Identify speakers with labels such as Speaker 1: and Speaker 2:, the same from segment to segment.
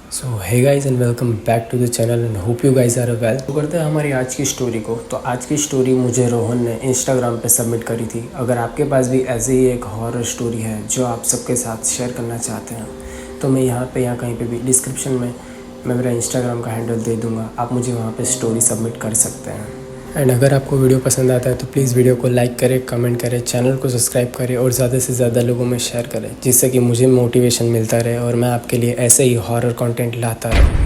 Speaker 1: So hey guys and welcome back to the channel and hope you guys are well. तो करते हैं हमारी आज की स्टोरी को। तो आज की स्टोरी मुझे रोहन ने इंस्टाग्राम पे सबमिट करी थी। अगर आपके पास भी ऐसे ही एक हॉरर स्टोरी है जो आप सबके साथ शेयर करना चाहते हैं तो मैं यहाँ पे या कहीं पे भी डिस्क्रिप्शन में मैं मेरा इंस्टाग्राम का हैंडल दे दूँगा, आप मुझे वहाँ पर स्टोरी सबमिट कर सकते हैं। एंड अगर आपको वीडियो पसंद आता है तो प्लीज़ वीडियो को लाइक करें, कमेंट करें, चैनल को सब्सक्राइब करें और ज़्यादा से ज़्यादा लोगों में शेयर करें, जिससे कि मुझे मोटिवेशन मिलता रहे और मैं आपके लिए ऐसे ही हॉरर कंटेंट लाता रहूँ।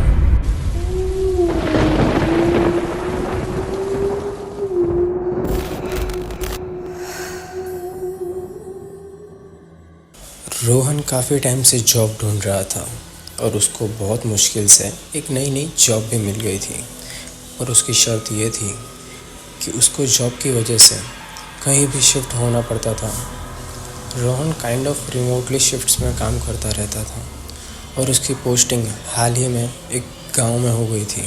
Speaker 1: रोहन काफ़ी टाइम से जॉब ढूंढ रहा था और उसको बहुत मुश्किल से एक नई जॉब भी मिल गई थी। और उसकी शर्त ये थी कि उसको जॉब की वजह से कहीं भी शिफ्ट होना पड़ता था। Rohan kind of remotely shifts में काम करता रहता था और उसकी पोस्टिंग हाल ही में एक गांव में हो गई थी।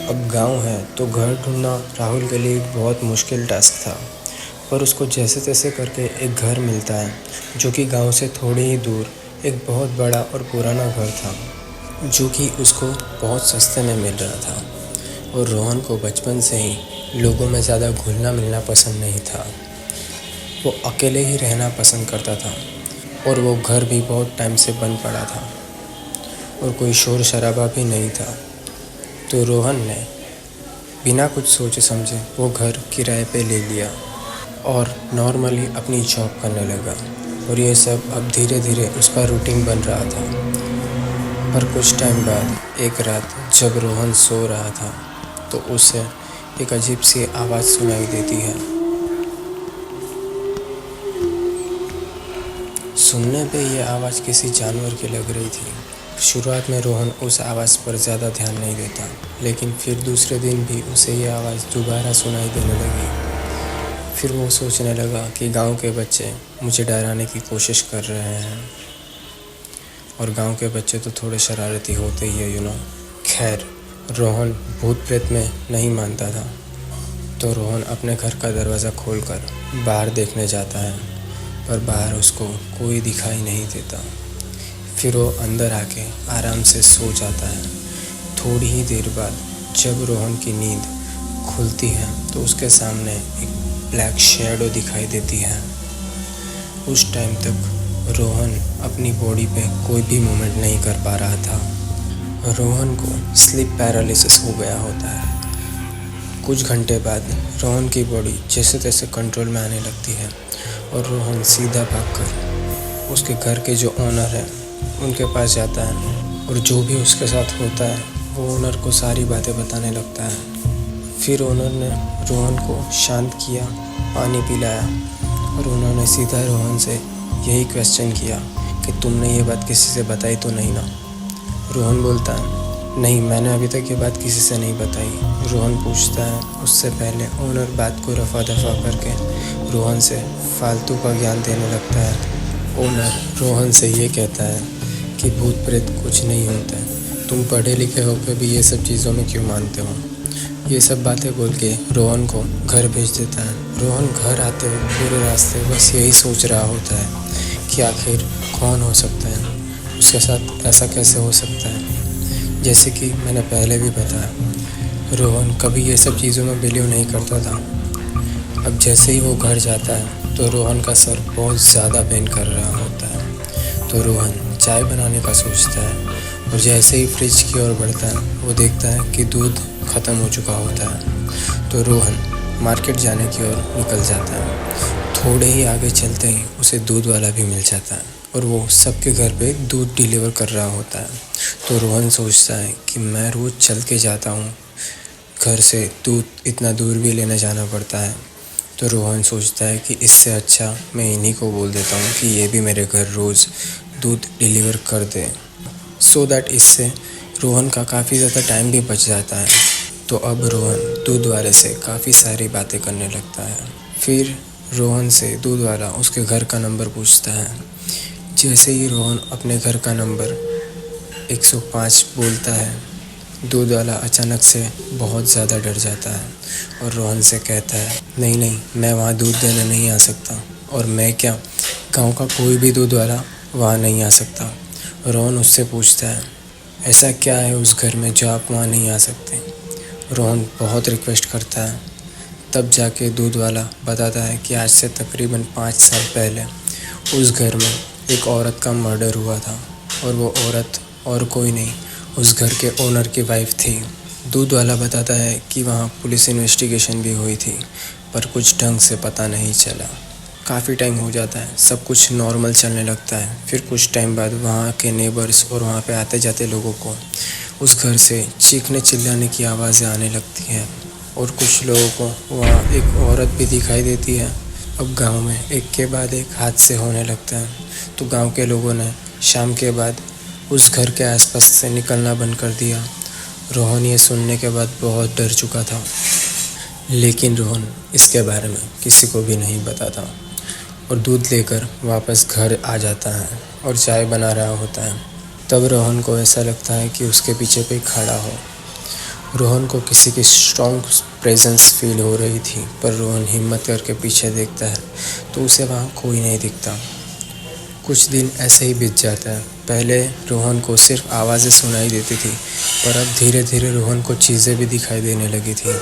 Speaker 1: अब गांव है तो घर ढूंढना राहुल के लिए एक बहुत मुश्किल टास्क था, पर उसको जैसे तैसे करके एक घर मिलता है जो कि गांव से थोड़ी ही दूर एक बहुत बड़ा और पुराना घर था जो कि उसको बहुत सस्ते में मिल रहा था। और रोहन को बचपन से ही लोगों में ज़्यादा घुलना मिलना पसंद नहीं था। वो अकेले ही रहना पसंद करता था और वो घर भी बहुत टाइम से बंद पड़ा था और कोई शोर शराबा भी नहीं था। तो रोहन ने बिना कुछ सोचे समझे वो घर किराए पे ले लिया और नॉर्मली अपनी जॉब करने लगा। और ये सब अब धीरे धीरे उसका रूटीन बन रहा था। पर कुछ टाइम बाद एक रात जब रोहन सो रहा था तो उसे एक अजीब सी आवाज़ सुनाई देती है। सुनने पे ये आवाज़ किसी जानवर की लग रही थी। शुरुआत में रोहन उस आवाज़ पर ज़्यादा ध्यान नहीं देता, लेकिन फिर दूसरे दिन भी उसे ये आवाज़ दोबारा सुनाई देने लगी। फिर वो सोचने लगा कि गांव के बच्चे मुझे डराने की कोशिश कर रहे हैं और गांव के बच्चे तो थोड़े शरारती होते ही है। खैर, रोहन भूत प्रेत में नहीं मानता था, तो रोहन अपने घर का दरवाज़ा खोलकर बाहर देखने जाता है, पर बाहर उसको कोई दिखाई नहीं देता। फिर वो अंदर आके आराम से सो जाता है। थोड़ी ही देर बाद जब रोहन की नींद खुलती है तो उसके सामने एक ब्लैक शैडो दिखाई देती है। उस टाइम तक रोहन अपनी बॉडी पे कोई भी मूवमेंट नहीं कर पा रहा था। रोहन को स्लीप पैरालिसिस हो गया होता है। कुछ घंटे बाद रोहन की बॉडी जैसे तैसे कंट्रोल में आने लगती है और रोहन सीधा भागकर उसके घर के जो ओनर है उनके पास जाता है और जो भी उसके साथ होता है वो ओनर को सारी बातें बताने लगता है। फिर ओनर ने रोहन को शांत किया, पानी पिलाया और उन्होंने सीधा रोहन से यही क्वेश्चन किया कि तुमने ये बात किसी से बताई तो नहीं ना। रोहन बोलता है, नहीं, मैंने अभी तक ये बात किसी से नहीं बताई। रोहन पूछता है, उससे पहले ओनर बात को रफा दफा करके रोहन से फालतू का ज्ञान देने लगता है। ओनर रोहन से ये कहता है कि भूत प्रेत कुछ नहीं होता है, तुम पढ़े लिखे होकर भी ये सब चीज़ों में क्यों मानते हो। ये सब बातें बोल के रोहन को घर भेज देता है। रोहन घर आते हुए पूरे रास्ते बस यही सोच रहा होता है कि आखिर कौन हो सकता है, उसके साथ ऐसा कैसे हो सकता है। जैसे कि मैंने पहले भी बताया, रोहन कभी ये सब चीज़ों में बिलीव नहीं करता था। अब जैसे ही वो घर जाता है तो रोहन का सर बहुत ज़्यादा पेन कर रहा होता है। तो रोहन चाय बनाने का सोचता है और जैसे ही फ्रिज की ओर बढ़ता है वो देखता है कि दूध ख़त्म हो चुका होता है। तो रोहन मार्केट जाने की ओर निकल जाता है। थोड़े ही आगे चलते ही उसे दूध वाला भी मिल जाता है और वो सबके घर पे दूध डिलीवर कर रहा होता है। तो रोहन सोचता है कि मैं रोज़ चल के जाता हूँ, घर से दूध इतना दूर भी लेने जाना पड़ता है। तो रोहन सोचता है कि इससे अच्छा मैं इन्हीं को बोल देता हूँ कि ये भी मेरे घर रोज़ दूध डिलीवर कर दे, सो दैट इससे रोहन का काफ़ी ज़्यादा टाइम भी बच जाता है। तो अब रोहन दूध वाले से काफ़ी सारी बातें करने लगता है। फिर रोहन से दूध वाला उसके घर का नंबर पूछता है। जैसे ही रोहन अपने घर का नंबर 105 बोलता है, दूध वाला अचानक से बहुत ज़्यादा डर जाता है और रोहन से कहता है, नहीं, मैं वहाँ दूध देने नहीं आ सकता, और मैं क्या, गांव का कोई भी दूध वाला वहाँ नहीं आ सकता। रोहन उससे पूछता है, ऐसा क्या है उस घर में जो आप वहाँ नहीं आ सकते। रोहन बहुत रिक्वेस्ट करता है। तब जाके दूध वाला बताता है कि आज से तकरीबन 5 साल पहले उस घर में एक औरत का मर्डर हुआ था और वो औरत और कोई नहीं, उस घर के ओनर की वाइफ थी। दूध वाला बताता है कि वहाँ पुलिस इन्वेस्टिगेशन भी हुई थी पर कुछ ढंग से पता नहीं चला। काफ़ी टाइम हो जाता है, सब कुछ नॉर्मल चलने लगता है। फिर कुछ टाइम बाद वहाँ के नेबर्स और वहाँ पे आते जाते लोगों को उस घर से चीखने चिल्लाने की आवाज़ें आने लगती हैं और कुछ लोगों को वहाँ एक औरत भी दिखाई देती है। अब गांव में एक के बाद एक हादसे होने लगते हैं, तो गांव के लोगों ने शाम के बाद उस घर के आसपास से निकलना बंद कर दिया। रोहन ये सुनने के बाद बहुत डर चुका था, लेकिन रोहन इसके बारे में किसी को भी नहीं बताता और दूध लेकर वापस घर आ जाता है और चाय बना रहा होता है। तब रोहन को ऐसा लगता है कि उसके पीछे कोई खड़ा हो। रोहन को किसी की स्ट्रॉन्ग प्रेजेंस फील हो रही थी, पर रोहन हिम्मत करके पीछे देखता है तो उसे वहाँ कोई नहीं दिखता। कुछ दिन ऐसे ही बीत जाता है। पहले रोहन को सिर्फ आवाज़ें सुनाई देती थी, पर अब धीरे धीरे रोहन को चीज़ें भी दिखाई देने लगी थी।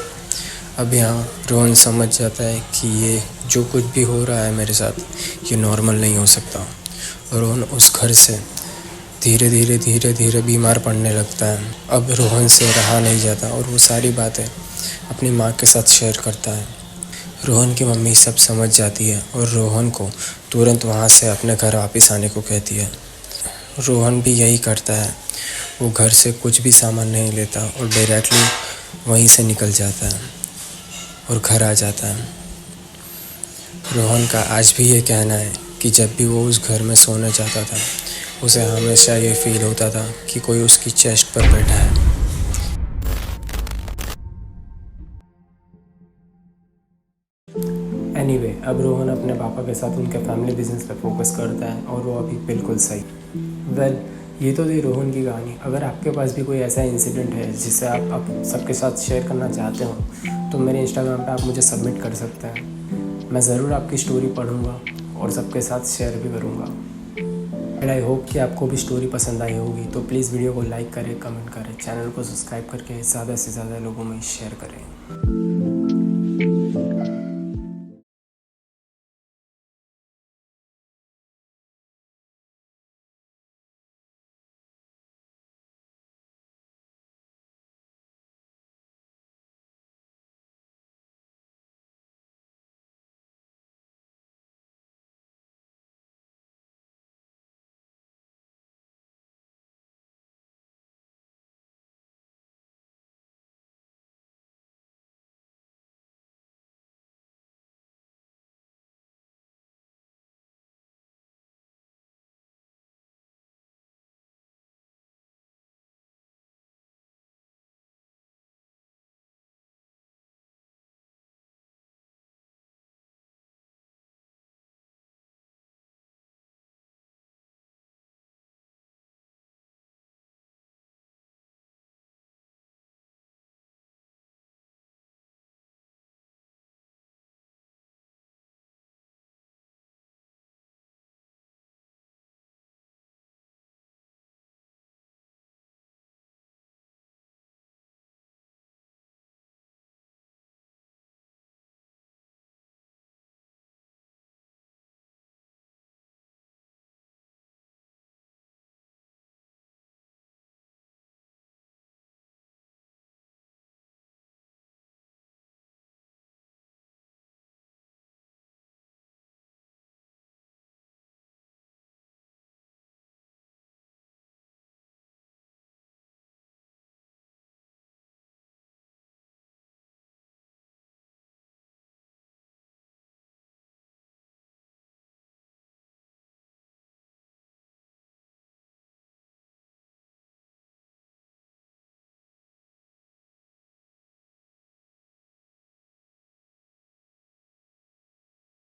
Speaker 1: अब यहाँ रोहन समझ जाता है कि ये जो कुछ भी हो रहा है मेरे साथ, ये नॉर्मल नहीं हो सकता। रोहन उस घर से धीरे धीरे बीमार पड़ने लगता है। अब रोहन से रहा नहीं जाता और वो सारी बातें अपनी माँ के साथ शेयर करता है। रोहन की मम्मी सब समझ जाती है और रोहन को तुरंत वहाँ से अपने घर वापस आने को कहती है। रोहन भी यही करता है, वो घर से कुछ भी सामान नहीं लेता और डायरेक्टली वहीं से निकल जाता है और घर आ जाता है। रोहन का आज भी ये कहना है कि जब भी वो उस घर में सोने जाता था, उसे हमेशा ये फील होता था कि कोई उसकी चेस्ट पर बैठा है। एनीवे, अब रोहन अपने पापा के साथ उनके फैमिली बिजनेस पे फोकस करता है और वो अभी बिल्कुल सही। ये तो थी रोहन की कहानी। अगर आपके पास भी कोई ऐसा इंसिडेंट है जिसे आप सबके साथ शेयर करना चाहते हो, तो मेरे इंस्टाग्राम पे आप मुझे सबमिट कर सकते हैं। मैं ज़रूर आपकी स्टोरी पढ़ूँगा और सबके साथ शेयर भी करूँगा। एंड आई होप कि आपको भी स्टोरी पसंद आई होगी। तो प्लीज़ वीडियो को लाइक करें, कमेंट करें, चैनल को सब्सक्राइब करके ज़्यादा से ज़्यादा लोगों में शेयर करें।